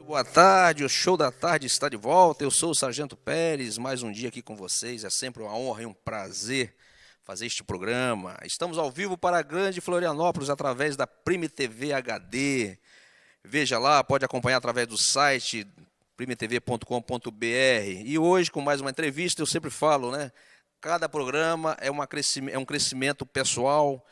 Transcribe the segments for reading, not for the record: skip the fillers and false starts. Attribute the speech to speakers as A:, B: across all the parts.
A: Boa tarde, o Show da Tarde está de volta. Eu sou o Sargento Pérez, mais um dia aqui com vocês. É sempre uma honra e um prazer fazer este programa. Estamos ao vivo para a Grande Florianópolis através da Prime TV HD. Veja lá, pode acompanhar através do site primetv.com.br. E hoje, com mais uma entrevista, eu sempre falo, né? Cada programa é um crescimento pessoal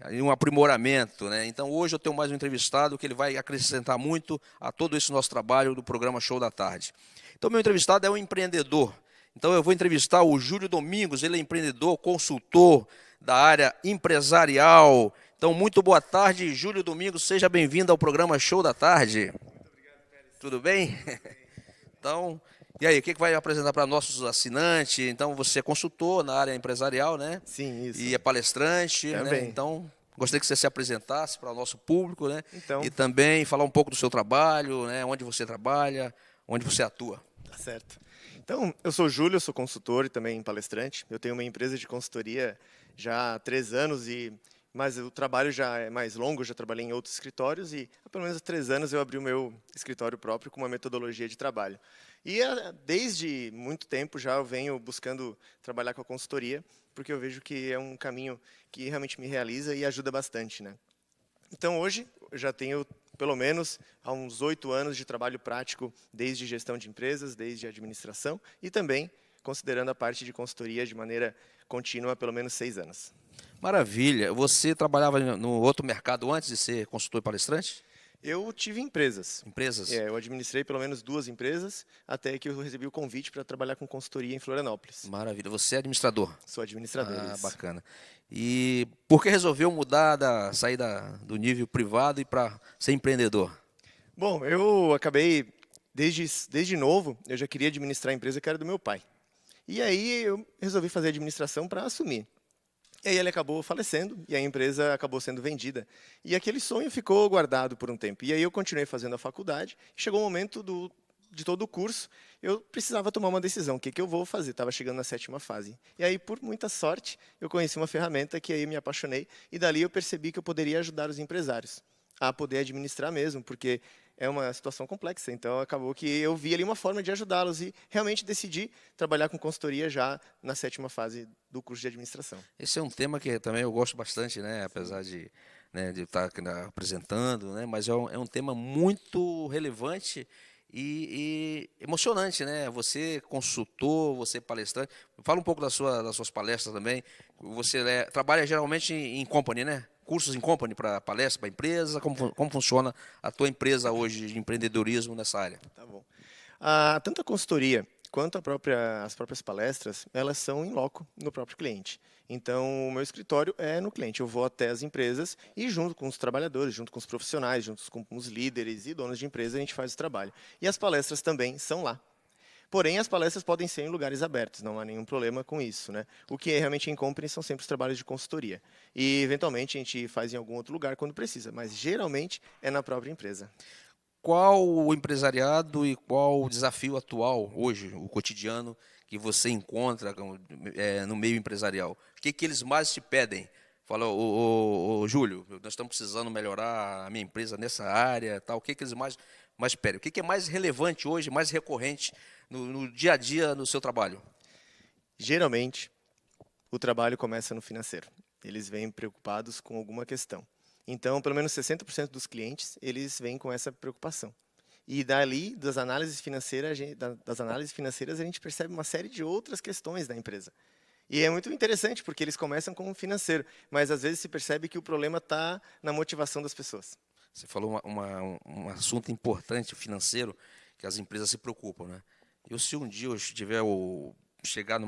A: e um aprimoramento, né? Então, hoje eu tenho mais um entrevistado que ele vai acrescentar muito a todo esse nosso trabalho do programa Show da Tarde. Então, meu entrevistado é um empreendedor. Então, eu vou entrevistar o Júlio Domingos, ele é empreendedor, consultor da área empresarial. Então, muito boa tarde, Júlio Domingos, seja bem-vindo ao programa Show da Tarde.
B: Muito obrigado, Pérez.
A: Tudo bem? Então, e aí, o que vai apresentar para nossos assinantes? Então, você é consultor na área empresarial, né?
B: Sim, isso.
A: E é palestrante, né?
B: Também.
A: Então, gostaria que você se apresentasse para o nosso público, né?
B: Então,
A: E também falar um pouco do seu trabalho, né? Onde você trabalha, onde você atua.
B: tá certo. Então, eu sou o Júlio, eu sou consultor e também palestrante. Eu tenho uma empresa de consultoria já há 3 anos, mas o trabalho já é mais longo, já trabalhei em outros escritórios e há pelo menos 3 anos eu abri o meu escritório próprio com uma metodologia de trabalho. E desde muito tempo já eu venho buscando trabalhar com a consultoria, porque eu vejo que é um caminho que realmente me realiza e ajuda bastante, né? Então, hoje, eu já tenho, pelo menos, há uns 8 anos de trabalho prático, desde gestão de empresas, desde administração, e também considerando a parte de consultoria de maneira contínua, há pelo menos 6 anos.
A: Maravilha. Você trabalhava no outro mercado antes de ser consultor e palestrante?
B: Eu tive empresas.
A: Empresas?
B: Eu administrei pelo menos 2 empresas, até que eu recebi o convite para trabalhar com consultoria em Florianópolis.
A: Maravilha. Você é administrador?
B: Sou administrador,
A: Ah,
B: isso.
A: bacana. E por que resolveu sair do nível privado e para ser empreendedor?
B: Bom, eu acabei, desde novo, eu já queria administrar a empresa que era do meu pai. E aí eu resolvi fazer administração para assumir. E aí ele acabou falecendo e a empresa acabou sendo vendida. E aquele sonho ficou guardado por um tempo. E aí eu continuei fazendo a faculdade. Chegou o momento de todo o curso, eu precisava tomar uma decisão. O que eu vou fazer? Estava chegando na 7ª fase. E aí, por muita sorte, eu conheci uma ferramenta que aí me apaixonei. E dali eu percebi que eu poderia ajudar os empresários a poder administrar mesmo, porque é uma situação complexa. Então, acabou que eu vi ali uma forma de ajudá-los e realmente decidi trabalhar com consultoria já na 7ª fase do curso de administração.
A: Esse é um tema que também eu gosto bastante, né? Apesar de, né, de estar aqui apresentando, né? Mas é um tema muito relevante e emocionante, né? Você consultor, você palestrante. Fala um pouco das suas palestras também. Você trabalha geralmente em company, né? Cursos em company para palestra, para empresa. Como funciona a tua empresa hoje de empreendedorismo nessa área?
B: Tá bom. Tanto a consultoria quanto as próprias palestras, elas são em loco no próprio cliente. Então, o meu escritório é no cliente. Eu vou até as empresas e, junto com os trabalhadores, junto com os profissionais, junto com os líderes e donos de empresa, a gente faz o trabalho. E as palestras também são lá. Porém, as palestras podem ser em lugares abertos, não há nenhum problema com isso, né? O que é realmente em company são sempre os trabalhos de consultoria. E, eventualmente, a gente faz em algum outro lugar quando precisa, mas geralmente é na própria empresa.
A: Qual o empresariado e qual o desafio atual, hoje, o cotidiano, que você encontra no meio empresarial? O que eles mais te pedem? Fala, ô, Júlio, nós estamos precisando melhorar a minha empresa nessa área, tal. O que eles mais pedem? O que é mais relevante hoje, mais recorrente no dia a dia no seu trabalho?
B: Geralmente, o trabalho começa no financeiro. Eles vêm preocupados com alguma questão. Então, pelo menos 60% dos clientes, eles vêm com essa preocupação. E dali, das análises financeiras, a gente percebe uma série de outras questões da empresa. E é muito interessante, porque eles começam com o financeiro, mas às vezes se percebe que o problema está na motivação das pessoas.
A: Você falou um assunto importante, financeiro, que as empresas se preocupam, né? Se um dia eu tiver chegar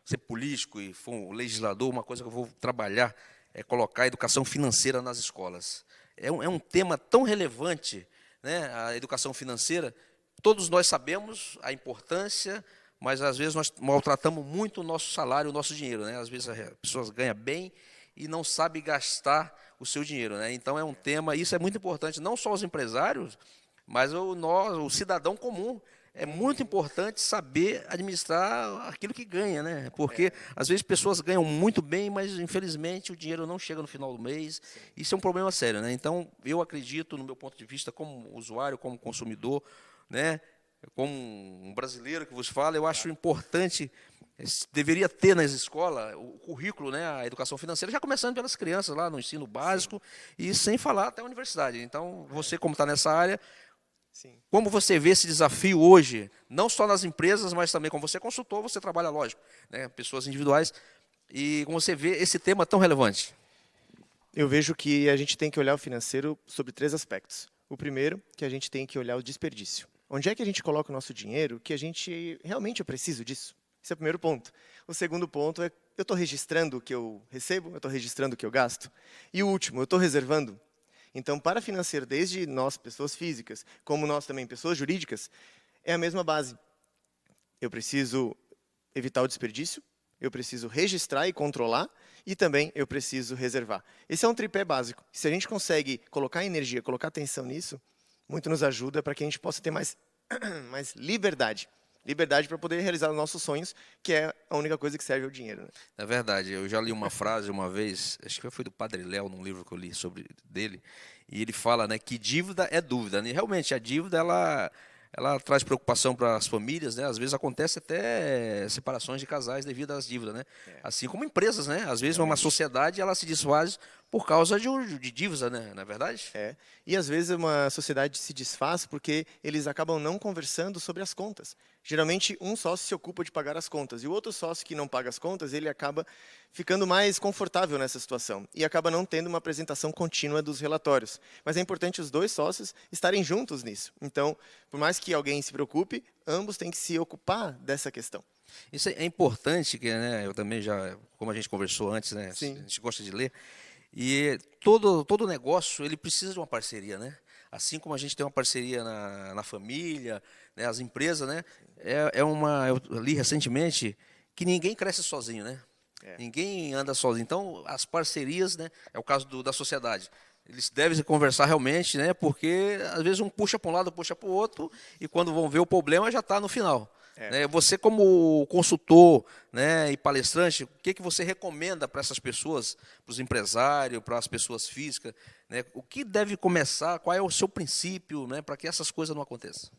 A: ser político e for um legislador, uma coisa que eu vou trabalhar é colocar a educação financeira nas escolas. É um tema tão relevante, né, a educação financeira. Todos nós sabemos a importância, mas às vezes nós maltratamos muito o nosso salário, o nosso dinheiro, né? Às vezes as pessoas ganham bem e não sabem gastar o seu dinheiro, né? Então é um tema, isso é muito importante, não só os empresários, mas o cidadão comum é muito importante saber administrar aquilo que ganha, né? Porque às vezes pessoas ganham muito bem, mas infelizmente o dinheiro não chega no final do mês. Isso é um problema sério, né? Então, eu acredito, no meu ponto de vista, como usuário, como consumidor, né? Como um brasileiro que vos fala, eu acho importante, deveria ter nas escolas o currículo, né? A educação financeira, já começando pelas crianças lá no ensino básico e sem falar até a universidade. Então, você como está nessa área,
B: Sim.
A: como você vê esse desafio hoje, não só nas empresas, mas também como você é consultor, você trabalha, lógico, né, pessoas individuais, e como você vê esse tema tão relevante?
B: Eu vejo que a gente tem que olhar o financeiro sobre 3 aspectos. O primeiro, que a gente tem que olhar o desperdício. Onde é que a gente coloca o nosso dinheiro que a gente realmente eu preciso disso? Esse é o primeiro ponto. O segundo ponto é, eu estou registrando o que eu recebo, eu estou registrando o que eu gasto. E o último, eu estou reservando. Então, para financeiro, desde nós, pessoas físicas, como nós também, pessoas jurídicas, é a mesma base. Eu preciso evitar o desperdício, eu preciso registrar e controlar, e também eu preciso reservar. Esse é um tripé básico. Se a gente consegue colocar energia, colocar atenção nisso, muito nos ajuda para que a gente possa ter mais, mais liberdade. Liberdade para poder realizar os nossos sonhos, que é a única coisa que serve ao dinheiro. Né?
A: É verdade, eu já li uma frase uma vez, acho que foi do Padre Léo, num livro que eu li sobre dele, e ele fala, né, que dívida é dúvida. E realmente, a dívida, ela traz preocupação para as famílias, né? Às vezes acontece até separações de casais devido às dívidas, né? Assim como empresas, né? Às vezes uma sociedade ela se desfaz por causa de dívidas, né? Não é verdade?
B: É. E às vezes uma sociedade se desfaz porque eles acabam não conversando sobre as contas. Geralmente um sócio se ocupa de pagar as contas e o outro sócio que não paga as contas, ele acaba ficando mais confortável nessa situação e acaba não tendo uma apresentação contínua dos relatórios. Mas é importante os 2 sócios estarem juntos nisso. Então, por mais que alguém se preocupe, ambos têm que se ocupar dessa questão.
A: Isso é importante, que, né, eu também já, como a gente conversou antes, né,
B: Sim.
A: a gente gosta de ler, e todo negócio ele precisa de uma parceria, né? Assim como a gente tem uma parceria na família, né, as empresas, né? Eu li recentemente que ninguém cresce sozinho, né?
B: É.
A: Ninguém anda sozinho. Então, as parcerias, né? É o caso da sociedade. Eles devem conversar realmente, né? Porque às vezes um puxa para um lado, puxa para o outro, e quando vão ver o problema já está no final.
B: É.
A: Né? Você, como consultor, né, e palestrante, o que você recomenda para essas pessoas, para os empresários, para as pessoas físicas? Né? O que deve começar? Qual é o seu princípio, né, para que essas coisas não aconteçam?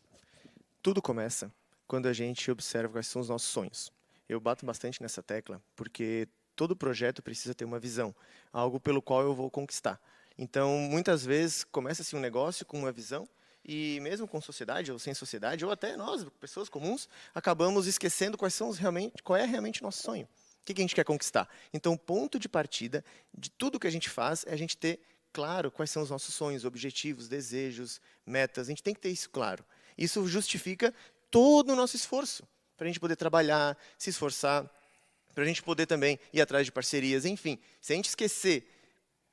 B: Tudo começa quando a gente observa quais são os nossos sonhos. Eu bato bastante nessa tecla porque todo projeto precisa ter uma visão, algo pelo qual eu vou conquistar. Então, muitas vezes, começa-se um negócio com uma visão e mesmo com sociedade ou sem sociedade, ou até nós, pessoas comuns, acabamos esquecendo qual é realmente o nosso sonho. O que a gente quer conquistar? Então, o ponto de partida de tudo que a gente faz é a gente ter claro quais são os nossos sonhos, objetivos, desejos, metas. A gente tem que ter isso claro. Isso justifica todo o nosso esforço para a gente poder trabalhar, se esforçar, para a gente poder também ir atrás de parcerias, enfim. Se a gente esquecer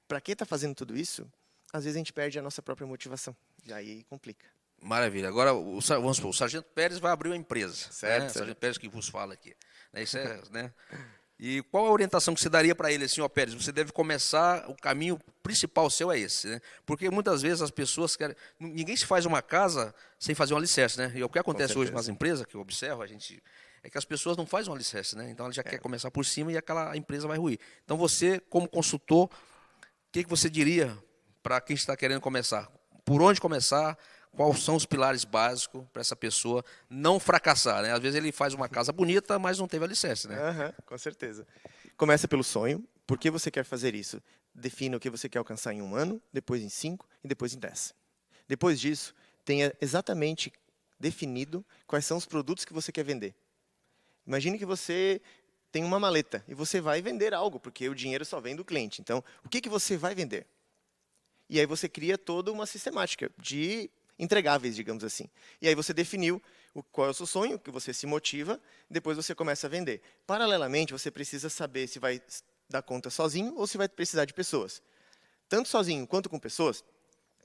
B: para que está fazendo tudo isso, às vezes a gente perde a nossa própria motivação. E aí complica.
A: Maravilha. Agora, vamos supor, o Sargento Pérez vai abrir uma empresa.
B: Certo,
A: Né? O
B: certo.
A: Sargento Pérez que vos fala aqui. Né? Isso é, né? E qual a orientação que você daria para ele, assim, ó, Pérez? Você deve começar, o caminho principal seu é esse, né? Porque muitas vezes as pessoas querem. Ninguém se faz uma casa sem fazer um alicerce, né? E o que acontece hoje nas empresas, que eu observo, é que as pessoas não fazem um alicerce, né? Então ela já quer começar por cima e aquela empresa vai ruir. Então você, como consultor, o que você diria para quem está querendo começar? Por onde começar? Quais são os pilares básicos para essa pessoa não fracassar, né? Às vezes ele faz uma casa bonita, mas não teve alicerce, né?
B: Aham, com certeza. Começa pelo sonho. Por que você quer fazer isso? Defina o que você quer alcançar em 1 ano, depois em 5 e depois em 10. Depois disso, tenha exatamente definido quais são os produtos que você quer vender. Imagine que você tem uma maleta e você vai vender algo, porque o dinheiro só vem do cliente. Então, o que você vai vender? E aí você cria toda uma sistemática de entregáveis, digamos assim. E aí você definiu qual é o seu sonho, que você se motiva, depois você começa a vender. Paralelamente, você precisa saber se vai dar conta sozinho ou se vai precisar de pessoas. Tanto sozinho quanto com pessoas,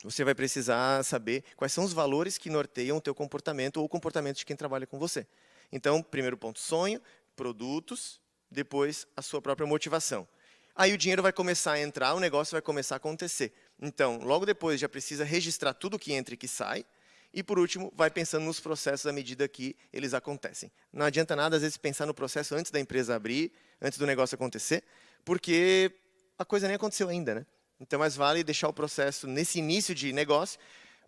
B: você vai precisar saber quais são os valores que norteiam o teu comportamento ou o comportamento de quem trabalha com você. Então, primeiro ponto, sonho, produtos, depois a sua própria motivação. Aí o dinheiro vai começar a entrar, o negócio vai começar a acontecer. Então, logo depois já precisa registrar tudo que entra e que sai, E, por último, vai pensando nos processos à medida que eles acontecem. Não adianta nada, às vezes, pensar no processo antes da empresa abrir, antes do negócio acontecer, porque a coisa nem aconteceu ainda, né? Então, mais vale deixar o processo nesse início de negócio,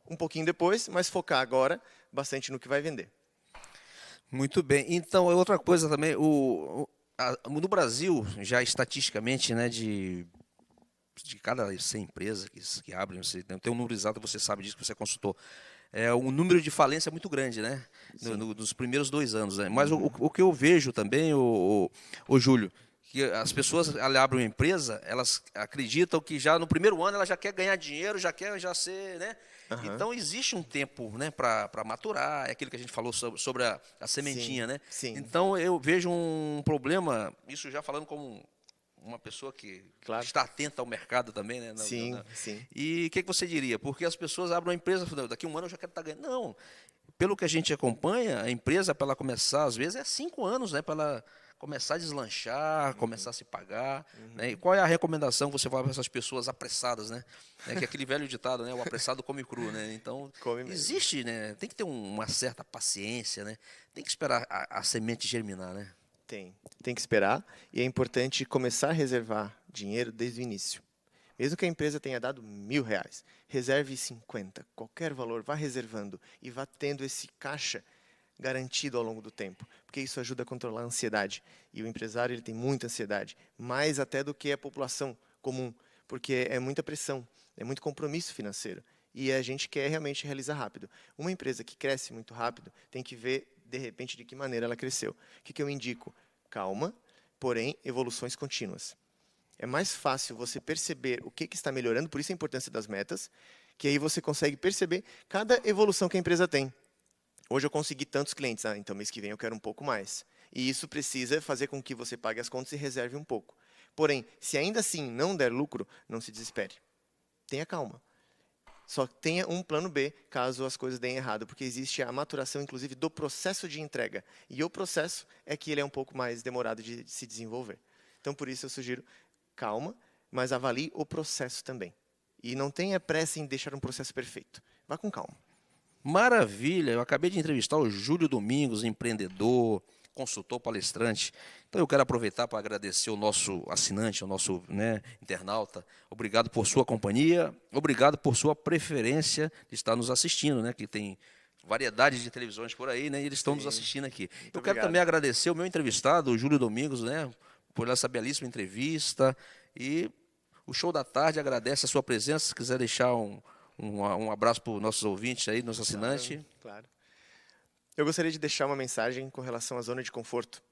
B: um pouquinho depois, mas focar agora bastante no que vai vender.
A: Muito bem. Então, outra coisa também, no Brasil, já estatisticamente, né, de cada 100 empresas que abrem, você tem um número exato, você sabe disso, que você consultou. O número de falência é muito grande, né? Nos primeiros 2 anos. Né? Mas o que eu vejo também, o Júlio, que as pessoas abrem uma empresa, elas acreditam que já no primeiro ano ela já quer ganhar dinheiro, já quer já ser, né? Então existe um tempo, né, para maturar, é aquilo que a gente falou sobre a sementinha, né?
B: Sim.
A: Então eu vejo um problema, isso já falando como uma pessoa que está atenta ao mercado também, né?
B: Sim.
A: E o que você diria? Porque as pessoas abrem uma empresa, daqui a 1 ano eu já quero estar ganhando. Não, pelo que a gente acompanha, a empresa, para ela começar, às vezes, é 5 anos, né? Para ela começar a deslanchar, começar a se pagar. Né? E qual é a recomendação que você fala para essas pessoas apressadas, né? Que é aquele velho ditado, né? O apressado come cru, né? Então, existe, né? Tem que ter uma certa paciência, né? Tem que esperar a semente germinar, né?
B: Tem que esperar, e é importante começar a reservar dinheiro desde o início. Mesmo que a empresa tenha dado R$1.000, reserve 50, qualquer valor, vá reservando e vá tendo esse caixa garantido ao longo do tempo, porque isso ajuda a controlar a ansiedade. E o empresário ele tem muita ansiedade, mais até do que a população comum, porque é muita pressão, é muito compromisso financeiro, e a gente quer realmente realizar rápido. Uma empresa que cresce muito rápido tem que ver, de repente, de que maneira ela cresceu. O que eu indico? Calma, porém, evoluções contínuas. É mais fácil você perceber o que está melhorando, por isso a importância das metas, que aí você consegue perceber cada evolução que a empresa tem. Hoje eu consegui tantos clientes, então mês que vem eu quero um pouco mais. E isso precisa fazer com que você pague as contas e reserve um pouco. Porém, se ainda assim não der lucro, não se desespere. Tenha calma. Só tenha um plano B, caso as coisas deem errado, porque existe a maturação, inclusive, do processo de entrega. E o processo é que ele é um pouco mais demorado de se desenvolver. Então, por isso, eu sugiro calma, mas avalie o processo também. E não tenha pressa em deixar um processo perfeito. Vá com calma.
A: Maravilha! Eu acabei de entrevistar o Júlio Domingos, empreendedor, consultor, palestrante. Então eu quero aproveitar para agradecer o nosso assinante, o nosso, né, internauta. Obrigado por sua companhia, obrigado por sua preferência de estar nos assistindo, né, que tem variedade de televisões por aí, né, e eles estão nos assistindo aqui. Eu quero também agradecer o meu entrevistado, o Júlio Domingos, né, por essa belíssima entrevista. E o Show da Tarde agradece a sua presença. Se quiser deixar um abraço para os nossos ouvintes aí, nossos assinantes.
B: Claro. Eu gostaria de deixar uma mensagem com relação à zona de conforto.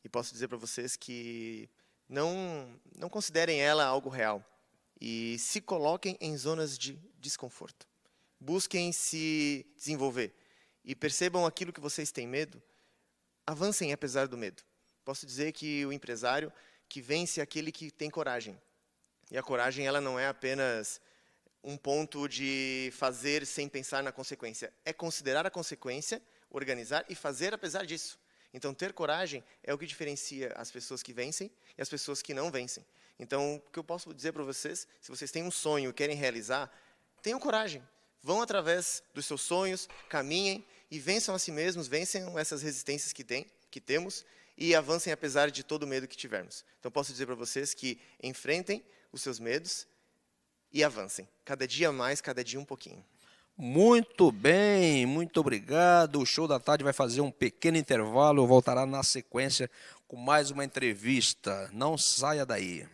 B: E posso dizer para vocês que não considerem ela algo real. E se coloquem em zonas de desconforto. Busquem se desenvolver. E percebam aquilo que vocês têm medo. Avancem apesar do medo. Posso dizer que o empresário que vence é aquele que tem coragem. E a coragem ela não é apenas um ponto de fazer sem pensar na consequência. É considerar a consequência, organizar e fazer apesar disso. Então, ter coragem é o que diferencia as pessoas que vencem e as pessoas que não vencem. Então, o que eu posso dizer para vocês, se vocês têm um sonho e querem realizar, tenham coragem. Vão através dos seus sonhos, caminhem e vençam a si mesmos, vençam essas resistências que temos e avancem apesar de todo o medo que tivermos. Então, posso dizer para vocês que enfrentem os seus medos e avancem. Cada dia mais, cada dia um pouquinho.
A: Muito bem, muito obrigado. O Show da Tarde vai fazer um pequeno intervalo, voltará na sequência com mais uma entrevista. Não saia daí.